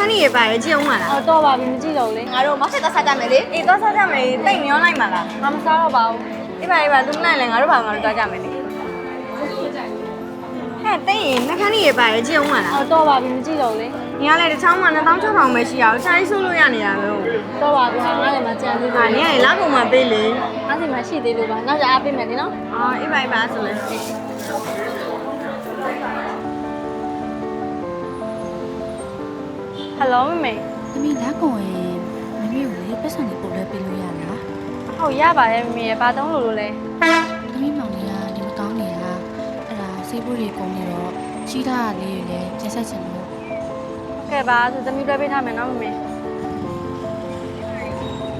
ခန်းကြီးရပါတယ်ကြည့်အောင်မလား တော့ပါပြီမကြည့်တော့လေ ငါတို့မောက်ဆက်သွားစားကြမယ်လေအေးသွားစားကြမယ်တိတ်မျောလိုက်ပါလား ငါမစားတော့ပါဘူး အေးပါသူမနိုင်လဲငါတို့ဘာငါတို့သွားကြမယ်လေဟဲ့တိတ်ရင်နှခန်းကြီးရပါတယ်ကြည့်အောင်မလား တော့ပါပြီမကြည့်တော့လေ ညီကလည်းတစ်ချောင်းမှ2600ပဲရှိရအောင်ဆိုင်ဆိုးလို့ရနေတာလို့ တော့ပါပြီဟာငါလည်းမကြံသေး ဟာ ဘူး ညီကလည်းလောက်ကုန်မှပေးလေ ငါစီမှာရှိသေးလို့ပါနောက်ကြအားပေးမယ်လေနော် အော်အေးပါဆိုလဲ ဟယ်လိုမမေ သမီးလက်ကုန်ရင်မမေကိုလေပတ်စံလေးပို့လဲပေးလို့ရလား ဟုတ်ရပါတယ်မမေရဘာတုံးလို့လဲ သမီးမောင်လေးကနေမကောင်းနေတာအဲ့ဒါဆေးဖို့တွေကုန်နေတော့ချီးထားတာလေးတွေလည်းကျဆက်ချင်လို့ ဟုတ်ကဲ့ပါဆိုသမီးတွဲပေးထားမယ်နော်မမေ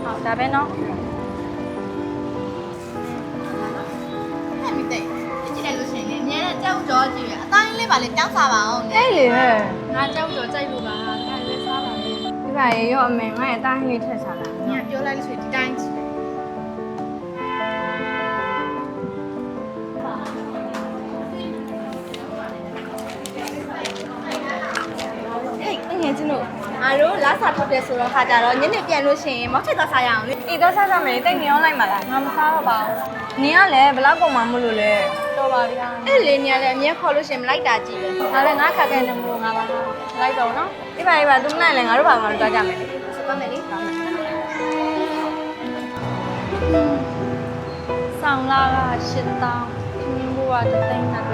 ဟုတ်ဒါပဲနော် ဟဲ့မိတဲ့ကြည့်လိုက်လို့ရှိရင်လည်းအများနဲ့ကြောက်ကြောကြည့်ရအတိုင်းလေးပါလေတောင်းစားပါအောင် အေးလေဟဲ့ ငါကြောက်ကြောကြိုက်လို့ပါဒါလည်းစားပါမယ် ဒီပါရေရောအမေငါ့ရဲ့အသားဟင်းလေးထက်စားလာ ညပြောလိုက်လို့ဆိုဒီတိုင်းကြည့် အေးငယ်ချင်းတို့ငါတို့လာစာထုတ်တယ်ဆိုတော့ခါကြတော့ညနေပြန်လို့ရှိရင်မောက်ချက်သွားစားရအောင်လေအေးသွားစားကြမယ်တိတ်မျောလိုက်ပါလား ငါမစားတော့ပါဘူး နင်ကလည်းဘလောက်ကုန်မှမလို့လဲ တော့ပါပြီဟာ အဲ့လေနင်ကလည်းအမြဲခေါ်လို့ရှိရင်မလိုက်တာကြည့်လေ ငါလည်းငါခက်ခဲနေမို့ငါပါလိုက်တော့နော် အေးပါသူမနိုင်လဲငါတို့ဘာမှမသွားကြမယ်လေ ဆိုပါမယ်လေ ဆောင်လာက8000ခင်းဘိုးက3သိန်းနဲ့အဲ့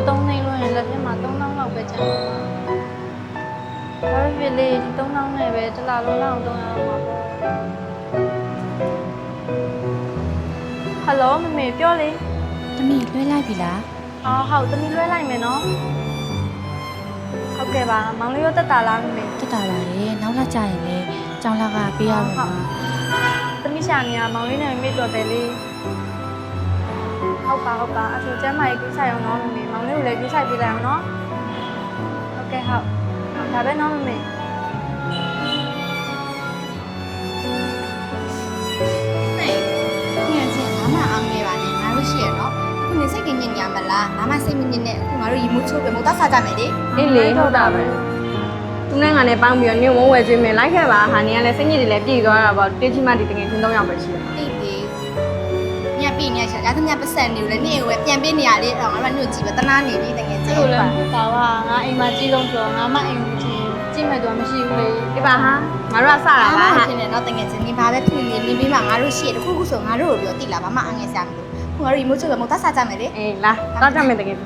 တော့3သိန်းလို့ရင်လက်ပြမှာ3000လောက်ပဲကျန်တော့ဘာဖြစ်လဲဒီ3000နဲ့ပဲတစ်လားလုံးလောက်တော့ရအောင်ပါဟယ်လိုမမေပြောလေ သမီးလွှဲလိုက်ပြီလား အော်ဟုတ်သမီးလွှဲလိုက်မယ်နော်ဟုတ်ကဲ့ပါမောင်လေးရောတက်တာလားမမေ တက်တာပါလေနောက်လာကြရင်လေကြောင်းလာကပေးရတော့မှာ သမီးရှာနေရမောင်လေးနဲ့မိတော်တယ်လေဟုတ်ပါအဲ့ဆိုကျမ်းမာရေးကိစ္စရောနော်မမေမောင်လေးကိုလည်းကိစ္စပြလိုက်အောင်နော်ဟုတ်ကဲ့ဟုတ်ဒါပဲနော်မမေ ဟဲ့ညချင်းငါမှအောင်နေပါနဲ့ငါတို့ရှိရနော်အခုနေစိတ်ကညင်ညာမလားငါမှစိတ်မညင်နဲ့အခုငါတို့ရီမိုးချိုးပဲမို့တော့စားကြမယ်လေ အေးလေဟုတ်တာပဲသူနဲ့ငါနဲ့ပေါင်းပြီးတော့နင်ဝုန်းဝယ်ကျွေးမယ်လိုက်ခဲ့ပါဟာနင်ကလည်းစိတ်ညစ်တွေလည်းပြည်သွားတာပေါ့တေးကြီးမှဒီတကယ်ချင်း3ယောက်ပဲရှိတယ် အေးလေညပြည့်ညရှာဒါသမျှပတ်စံနေလို့လည်းနေဝဲပြန်ပေးနေရလေတော့ငါတို့ညွတ်ကြည့်ပဲတနာနေပြီတကယ် အဲ့ ချင်း လိုလည်းမဟုတ်ပါဘူးဟာငါအိမ်မှာကြီးဆုံးဆိုတော့ငါမှအိမ်ကိုကြည့်မဲ့တော့မရှိဘူးလေ ဒီပါဟာငါတို့ကစတာ အား ပါ မ ဟာ ဖြစ်နေတော့တကယ်ချင်းနေပါပဲဖြစ်နေနေပြီးမှငါတို့ရှိရတခုခုဆိုငါတို့ကိုပြောတိလာဘာမှအငယ်စားမလို့ခုငါတို့ရီမိုးချိုးပဲမို့တော့စားကြမယ်လေ အေးလာတော့ကြမယ်တကယ်